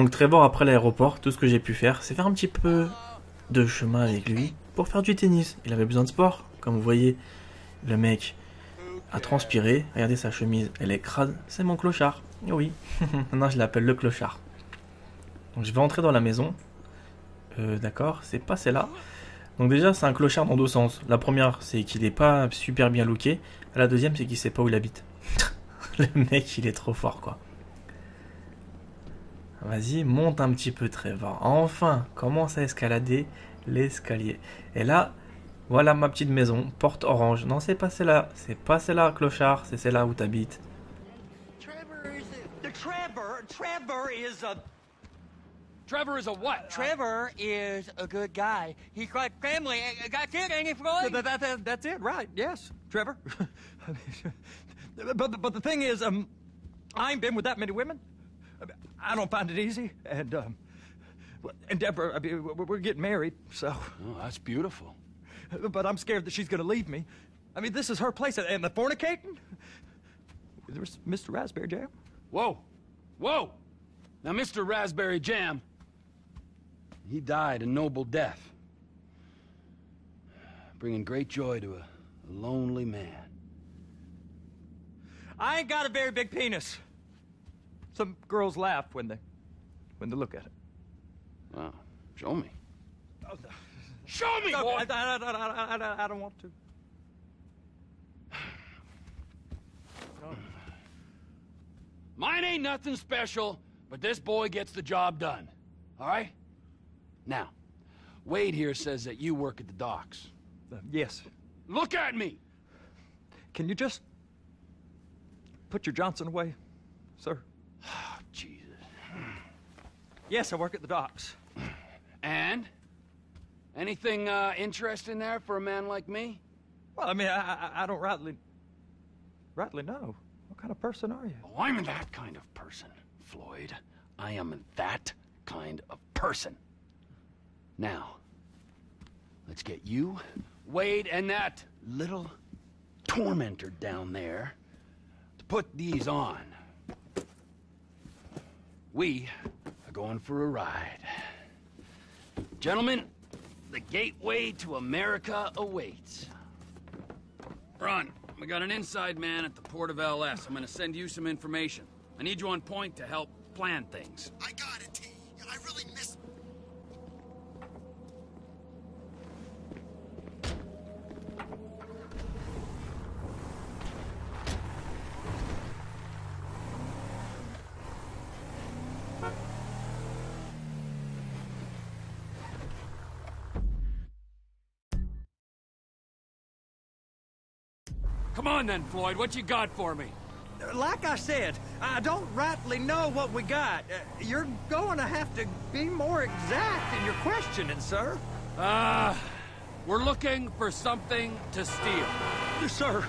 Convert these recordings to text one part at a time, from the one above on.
Donc Trevor, après l'aéroport, tout ce que j'ai pu faire, c'est faire un petit peu de chemin avec lui pour faire du tennis. Il avait besoin de sport. Comme vous voyez, le mec a transpiré. Regardez sa chemise, elle est crade. C'est mon clochard. Oui, maintenant je l'appelle le clochard. Donc je vais entrer dans la maison. D'accord, c'est pas celle-là. Donc déjà, c'est un clochard dans deux sens. La première, c'est qu'il est pas super bien looké. La deuxième, c'est qu'il sait pas où il habite. Le mec, il est trop fort, quoi. Vas-y, monte un petit peu, Trevor. Enfin, commence à escalader l'escalier. Et là, voilà ma petite maison, porte orange. Non, c'est pas celle-là. C'est pas celle-là, clochard. C'est celle-là où t'habites. Trevor is a what? Trevor is a good guy. He's got family. Got kid, ain't he, Floyd? That's it, right? Yes, Trevor. but the thing is, I ain't been with that many women. I don't find it easy, and Deborah, I mean, we're getting married, so. Oh, that's beautiful. But I'm scared that she's gonna leave me. I mean, this is her place, and the fornicating. There's Mr. Raspberry Jam. Whoa, whoa! Now, Mr. Raspberry Jam, he died a noble death, bringing great joy to a lonely man. I ain't got a very big penis. Some girls laugh when they look at it. Wow, show me. Oh, no. Show me, No, boy! I don't want to. Mine ain't nothing special, but this boy gets the job done. All right? Now, Wade here says that you work at the docks. Yes. Look at me! Can you just put your Johnson away, sir? Oh, Jesus. Yes, I work at the docks. And? Anything interesting there for a man like me? Well, I mean, I don't rightly know. What kind of person are you? Oh, I'm that kind of person, Floyd. I am that kind of person. Now, let's get you, Wade, and that little tormentor down there to put these on. We are going for a ride. Gentlemen, the gateway to America awaits. Ron, we got an inside man at the port of LS. I'm gonna send you some information. I need you on point to help plan things. I got it, T. I really miss... Come on then, Floyd, what you got for me? Like I said, I don't rightly know what we got. You're going to have to be more exact in your questioning, sir. We're looking for something to steal. Sir,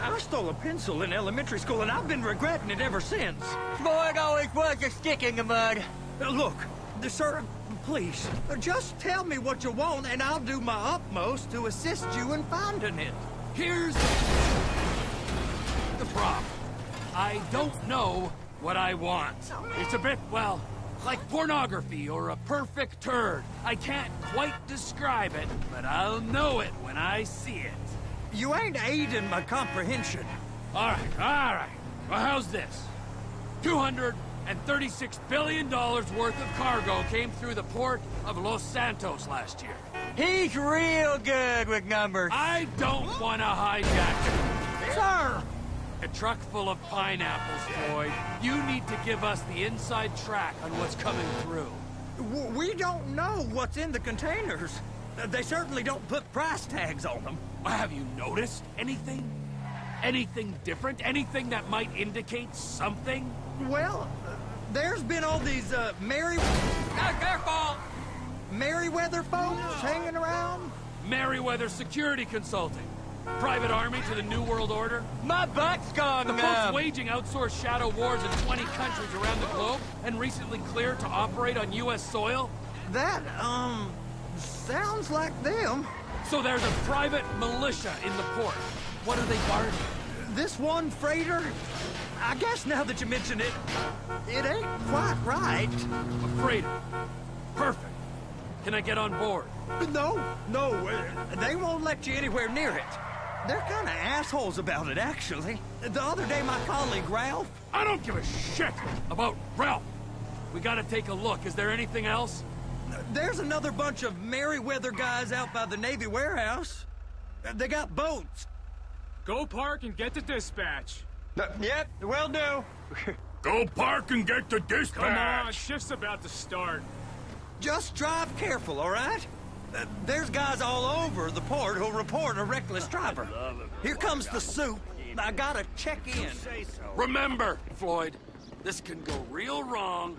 I stole a pencil in elementary school, and I've been regretting it ever since. Floyd always was a stick in the mud. Look, sir, please, just tell me what you want, and I'll do my utmost to assist you in finding it. Here's the problem. I don't know what I want. It's a bit, well, like pornography or a perfect turd. I can't quite describe it, but I'll know it when I see it. You ain't aiding my comprehension. All right. Well, how's this? $236 billion worth of cargo came through the port of Los Santos last year. He's real good with numbers. I don't want to hijack it. Sir! A truck full of pineapples, Floyd. You need to give us the inside track on what's coming through. We don't know what's in the containers. They certainly don't put price tags on them. Have you noticed anything? Anything different? Anything that might indicate something? Well, there's been all these, Careful! Merryweather folks hanging around. Merryweather Security Consulting. Private army to the New World Order. My butt's gone The numb. folks waging outsourced shadow wars in 20 countries around the globe and recently cleared to operate on U.S. soil. That, sounds like them. So there's a private militia in the port. What are they guarding? This one freighter, I guess now that you mention it, it ain't quite right. A freighter. Perfect. Can I get on board? No, they won't let you anywhere near it. They're kind of assholes about it, actually. The other day, my colleague, Ralph... I don't give a shit about Ralph. We gotta take a look. Is there anything else? There's another bunch of Merryweather guys out by the Navy warehouse. They got boats. Go park and get to dispatch. Yep, will do. Go park and get to dispatch. Come on, shift's about to start. Just drive careful, all right? There's guys all over the port who'll report a reckless driver. Here comes the soup. I gotta check in. Remember, Floyd, this can go real wrong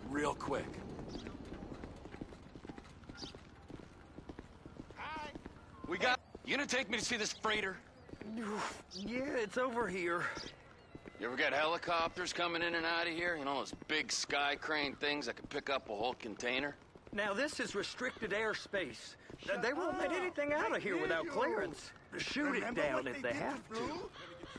real quick. We got... You gonna take me to see this freighter? Yeah, it's over here. You ever got helicopters coming in and out of here? You know, those big sky crane things that can pick up a whole container? Now, this is restricted airspace. They won't let anything out of here without clearance. Shoot it down if they have to.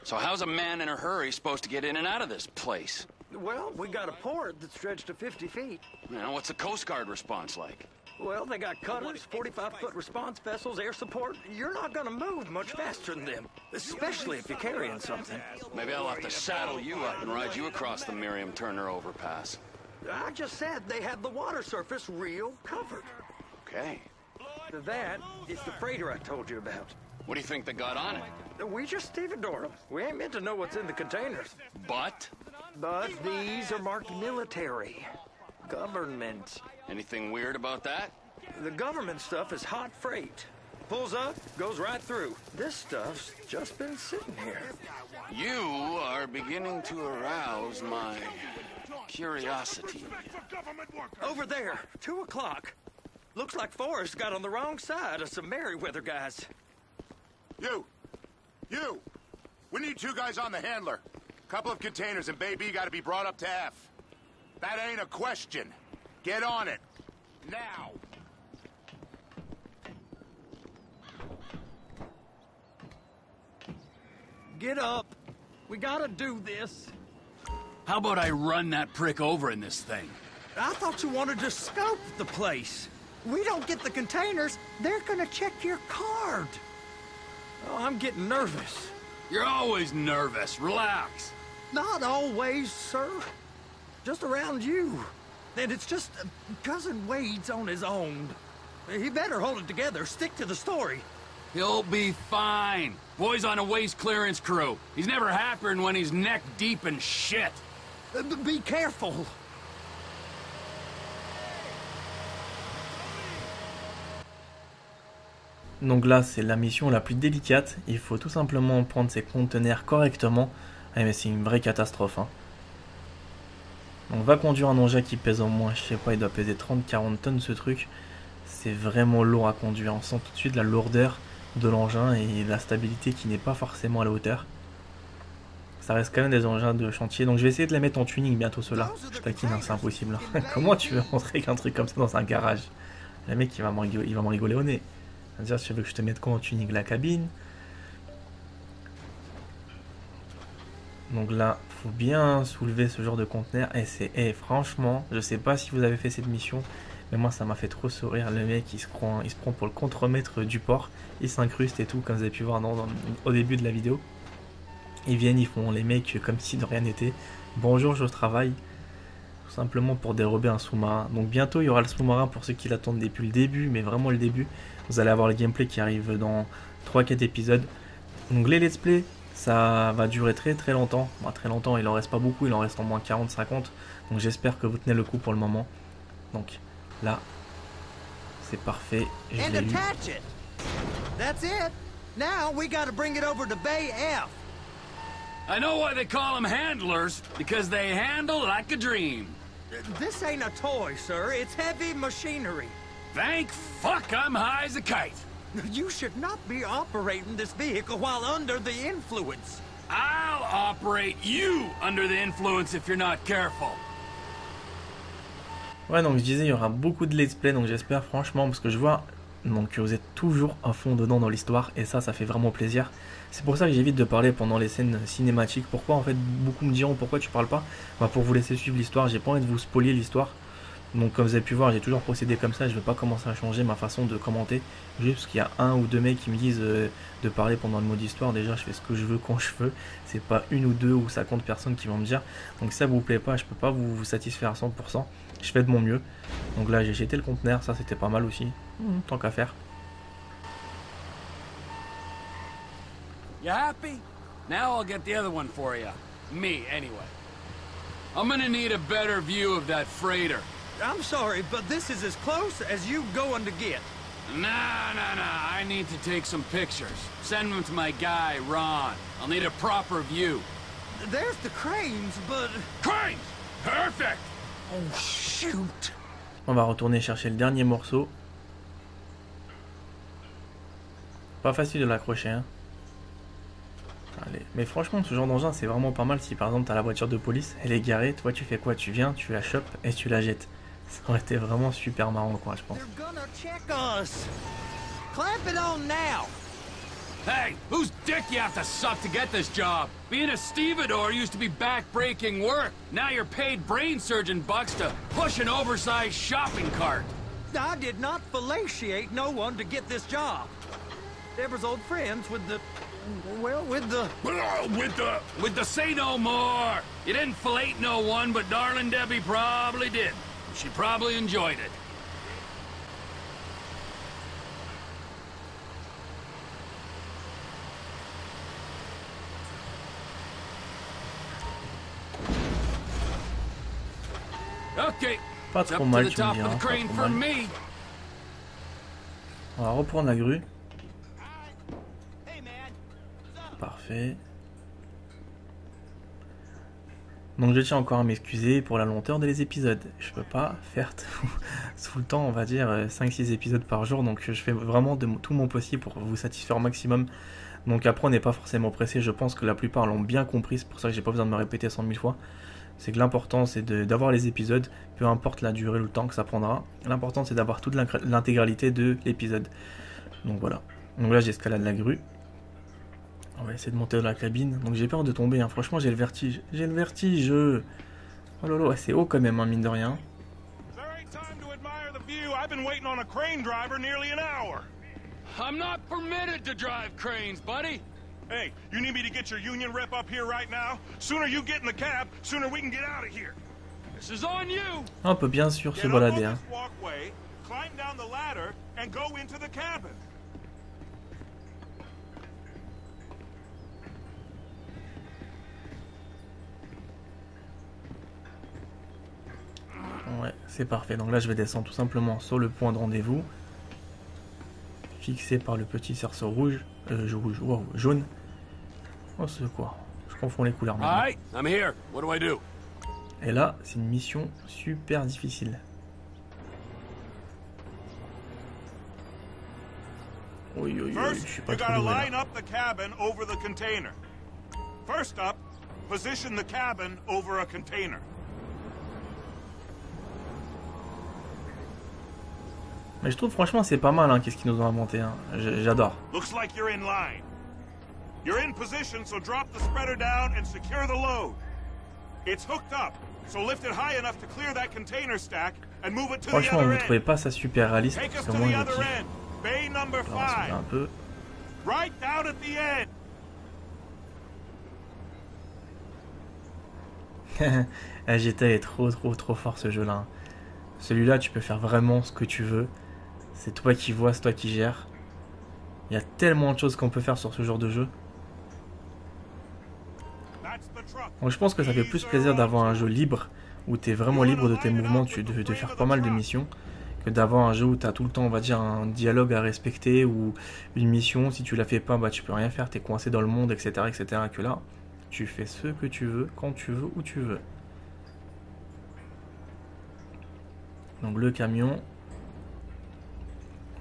So how's a man in a hurry supposed to get in and out of this place? Well, we got a port that's stretched to 50 feet. You know, what's the Coast Guard response like? Well, they got cutters, 45-foot response vessels, air support. You're not gonna move much faster than them, especially if you're carrying something. Maybe I'll have to saddle you up and ride you across the Miriam Turner overpass. I just said they have the water surface real covered. Okay. That is the freighter I told you about. What do you think they got on it? We just stevedore them. We ain't meant to know what's in the containers. But? But these are marked military. Government. Anything weird about that? The government stuff is hot freight. Pulls up, goes right through. This stuff's just been sitting here. You are beginning to arouse my curiosity. Over there, 2 o'clock. Looks like Forrest got on the wrong side of some Merryweather guys. You! We need 2 guys on the handler. Couple of containers and Baby gotta be brought up to F. That ain't a question. Get on it. Now! Get up. We gotta do this. How about I run that prick over in this thing? I thought you wanted to scope the place. We don't get the containers, they're gonna check your card. Oh, I'm getting nervous. You're always nervous. Relax. Not always, sir. Just around you. And it's just Cousin Wade's on his own. He better hold it together, stick to the story. He'll be fine. Boy's on a waste clearance crew. He's never happier than when he's neck deep in shit. Be careful. Donc là, c'est la mission la plus délicate. Il faut tout simplement prendre ses conteneurs correctement. Ah, mais c'est une vraie catastrophe. Hein. On va conduire un engin qui pèse au moins, je sais pas, il doit peser 30-40 tonnes ce truc. C'est vraiment lourd à conduire. On sent tout de suite la lourdeur de l'engin et la stabilité qui n'est pas forcément à la hauteur. Ça reste quand même des engins de chantier. Donc je vais essayer de les mettre en tuning bientôt ceux-là. Je taquine, hein, c'est impossible. Comment tu veux rentrer qu'un truc comme ça dans un garage? Le mec il va me rigoler au nez. C'est-à-dire, si tu veux que je te mette quoi en tuning? La cabine. Donc là, faut bien soulever ce genre de conteneur. Et franchement, je sais pas si vous avez fait cette mission, mais moi ça m'a fait trop sourire. Le mec il se prend pour le contremaître du port. Il s'incruste et tout, comme vous avez pu voir au début de la vidéo. Ils viennent, ils font les mecs comme si de rien n'était. Bonjour, je travaille. Tout simplement pour dérober un sous-marin. Donc bientôt il y aura le sous-marin pour ceux qui l'attendent depuis le début, mais vraiment le début. Vous allez avoir le gameplay qui arrive dans 3-4 épisodes. Donc les let's play, ça va durer très longtemps. Bon, très longtemps, il en reste pas beaucoup, il en reste au moins 40-50. Donc j'espère que vous tenez le coup pour le moment. Donc là, c'est parfait. Je l'ai eu. That's it. Now we gotta bring it over to Bay F. I know why they call them handlers, because they handle like a dream. This ain't a toy, sir. It's heavy machinery. Thank fuck I'm high as a kite. You should not be operating this vehicle while under the influence. I'll operate you under the influence if you're not careful. Ouais, donc je disais, il y aura beaucoup de let's play, donc j'espère franchement, parce que je vois Donc vous êtes toujours à fond dedans dans l'histoire et ça fait vraiment plaisir. C'est pour ça que j'évite de parler pendant les scènes cinématiques. Pourquoi en fait beaucoup me diront pourquoi tu parles pas? Bah, pour vous laisser suivre l'histoire, j'ai pas envie de vous spoiler l'histoire. Donc comme vous avez pu voir, j'ai toujours procédé comme ça, je vais pas commencer à changer ma façon de commenter. Juste parce qu'il y a un ou deux mecs qui me disent de parler pendant le mode histoire, déjà je fais ce que je veux quand je veux. C'est pas une ou deux ou 50 personnes qui vont me dire. Donc si ça vous plaît pas, je peux pas vous satisfaire à 100%. Je fais de mon mieux. Donc là j'ai jeté le conteneur, ça c'était pas mal aussi. Tant qu'à faire. You happy? Now I'll get the other one for you. Me, anyway. I'm gonna need a better view of that freighter. I'm sorry, but this is as close as you going to get. Nah. I need to take some pictures. Send them to my guy, Ron. I'll need a proper view. There's the cranes, but... Cranes! Perfect! Oh, shoot! On va retourner chercher le dernier morceau. Pas facile de l'accrocher, hein. Allez. Mais franchement, ce genre d'engin, c'est vraiment pas mal si par exemple t'as la voiture de police, elle est garée, toi tu fais quoi? Tu viens, tu la chopes et tu la jettes. Ça aurait été vraiment super marrant, quoi, je pense. They're gonna check us. Clamp it on now. Hey, whose dick you have to suck to get this job? Being a stevedore used to be back-breaking work. Now you're paid brain surgeon bucks to push an oversized shopping cart. I did not fellatiate no one to get this job. Deborah's old friends with the... Well, with the... With the say no more. You didn't fillet no one, but darling Debbie probably did. She probably enjoyed it. Okay. Pas Up trop to mal, the tu me top diras, of the pas crane trop for mal. me. On va reprendre la grue. Parfait. Donc je tiens encore à m'excuser pour la lenteur des épisodes. Je peux pas faire tout le temps, on va dire 5-6 épisodes par jour. Donc je fais vraiment de tout mon possible pour vous satisfaire au maximum. Donc après on n'est pas forcément pressé. Je pense que la plupart l'ont bien compris. C'est pour ça que j'ai pas besoin de me répéter 100 000 fois. C'est que l'important c'est d'avoir les épisodes. Peu importe la durée ou le temps que ça prendra. L'important c'est d'avoir toute l'intégralité de l'épisode. Donc voilà. Donc là j'escalade la grue. On va essayer de monter dans la cabine. Donc j'ai peur de tomber, hein. Franchement j'ai le vertige. J'ai le vertige. Oh là là, c'est haut quand même, hein, mine de rien. I'm not permitted to drive cranes, buddy. Hey, you need me to get your union rep up here right now? Sooner you get in the cab, sooner we can get out of here. This is on you. On peut bien sûr se Get up balader, on hein. this walkway, climb down the ladder, and go into the cabin. Ouais, c'est parfait. Donc là je vais descendre tout simplement sur le point de rendez-vous. Fixé par le petit cerceau rouge. Wow, jaune. Oh c'est quoi? Je confonds les couleurs maintenant. Alright, I'm here. What do I do? Et là, c'est une mission super difficile. Oui, je First, suis pas you trop gotta doué, là. line up the cabin over the container. First up, position the cabin over a container. Mais je trouve franchement c'est pas mal, hein, qu'est-ce qu'ils nous ont inventé, hein. J'adore. Looks like you're in line. You're in position, so drop the spreader down and secure the load. It's hooked up, so lift it high enough to clear that container stack and move it to the Franchement, vous other trouvez end. pas ça super réaliste? Take Parce us que to moi the je other kiffe. end. Bay number Alors, on se fait un 5. peu. Right down at the end. GTA est trop fort ce jeu là. Celui-là tu peux faire vraiment ce que tu veux. C'est toi qui vois, c'est toi qui gères. Il y a tellement de choses qu'on peut faire sur ce genre de jeu. That's the truck. Donc je pense que ça fait plus plaisir d'avoir un jeu libre où tu es vraiment libre de tes mouvements, de faire pas mal de missions, que d'avoir un jeu où tu as tout le temps, on va dire, un dialogue à respecter ou une mission, si tu la fais pas, bah tu peux rien faire, tu es coincé dans le monde, etc., etc. Que là, tu fais ce que tu veux, quand tu veux, où tu veux. Donc le camion.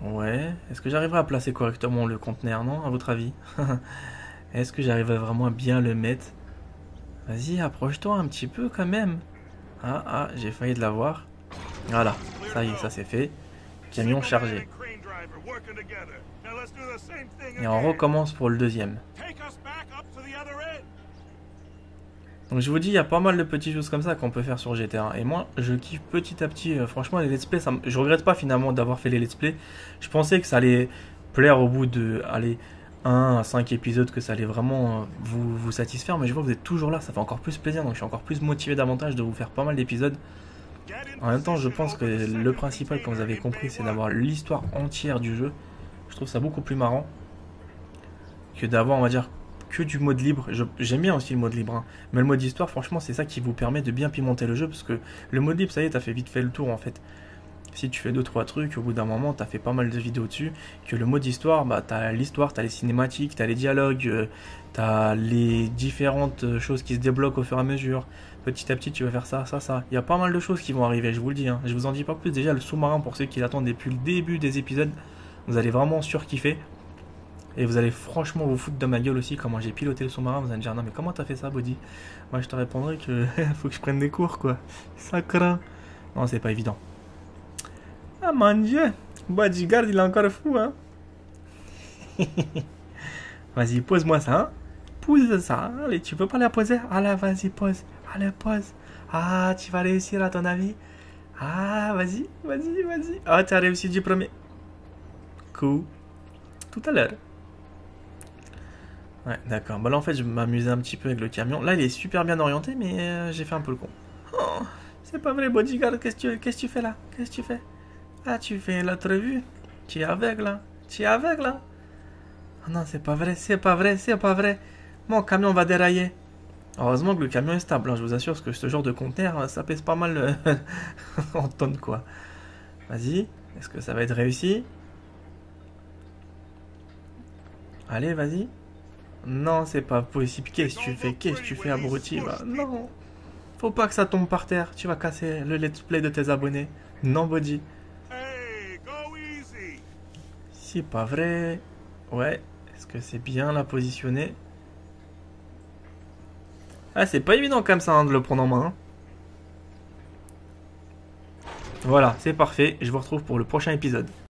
Ouais. Est-ce que j'arriverai à placer correctement le conteneur, non, à votre avis? Est-ce que j'arriverai vraiment à bien le mettre? Vas-y, approche-toi un petit peu quand même. Ah, j'ai failli de l'avoir. Voilà, ça y est, ça c'est fait. Camion chargé. driver working together. Now let's do the same thing Et on again. recommence pour le deuxième. Take us back up to the other end. Donc je vous dis, il y a pas mal de petites choses comme ça qu'on peut faire sur GTA. Et moi, je kiffe petit à petit. Franchement, les let's play, je regrette pas finalement d'avoir fait les let's play. Je pensais que ça allait plaire au bout de 1 à 5 épisodes, que ça allait vraiment vous satisfaire. Mais je vois que vous êtes toujours là, ça fait encore plus plaisir. Donc je suis encore plus motivé davantage de vous faire pas mal d'épisodes. En même temps, je pense que le principal, comme vous avez compris, c'est d'avoir l'histoire entière du jeu. Je trouve ça beaucoup plus marrant que d'avoir, on va dire, que du mode libre. J'aime bien aussi le mode libre, hein. Mais le mode histoire, franchement, c'est ça qui vous permet de bien pimenter le jeu, parce que le mode libre, ça y est, t'as fait vite fait le tour en fait. Si tu fais 2-3 trucs, au bout d'un moment, t'as fait pas mal de vidéos dessus. Que le mode histoire, bah t'as l'histoire, t'as les cinématiques, t'as les dialogues, t'as les différentes choses qui se débloquent au fur et à mesure. Petit à petit, tu vas faire ça, ça, ça. Il y a pas mal de choses qui vont arriver, je vous le dis, hein. Je vous en dis pas plus. Déjà, le sous-marin, pour ceux qui l'attendent depuis le début des épisodes, vous allez vraiment surkiffer. Et vous allez franchement vous foutre de ma gueule aussi comment j'ai piloté le sous-marin. Vous allez me dire, non mais comment t'as fait ça, Body? Moi je te répondrai que faut que je prenne des cours, quoi. Ça craint. Non, c'est pas évident. Ah mon dieu, Bodyguard il est encore fou, hein. Vas-y, pose-moi ça, hein. Pose ça, allez, tu peux pas la poser? Allez, vas-y, pose. Allez, pose. Ah, tu vas réussir à ton avis? Ah, vas-y, vas-y, vas-y. Ah, tu as réussi du premier coup. Tout à l'heure. Ouais, d'accord. Bah là, en fait, je m'amusais un petit peu avec le camion. Là, il est super bien orienté, mais j'ai fait un peu le con. Oh, c'est pas vrai, Bodyguard. Qu'est-ce que tu fais là? Qu'est-ce que tu fais? Ah, tu fais l'autre vue? Tu es aveugle, là? Tu es aveugle, là? Oh non, c'est pas vrai, c'est pas vrai, c'est pas vrai. Mon camion va dérailler. Heureusement que le camion est stable, hein. Je vous assure, parce que ce genre de conteneur, ça pèse pas mal en tonnes, quoi. Vas-y. Est-ce que ça va être réussi? Allez, vas-y. Non, c'est pas possible. Qu'est-ce que tu fais? Qu'est-ce que tu fais, abruti? Bah, non. Faut pas que ça tombe par terre. Tu vas casser le let's play de tes abonnés. Non, Body. Hey, go easy. C'est pas vrai. Ouais. Est-ce que c'est bien la positionner? Ah, c'est pas évident comme ça, hein, de le prendre en main, hein. Voilà, c'est parfait. Je vous retrouve pour le prochain épisode.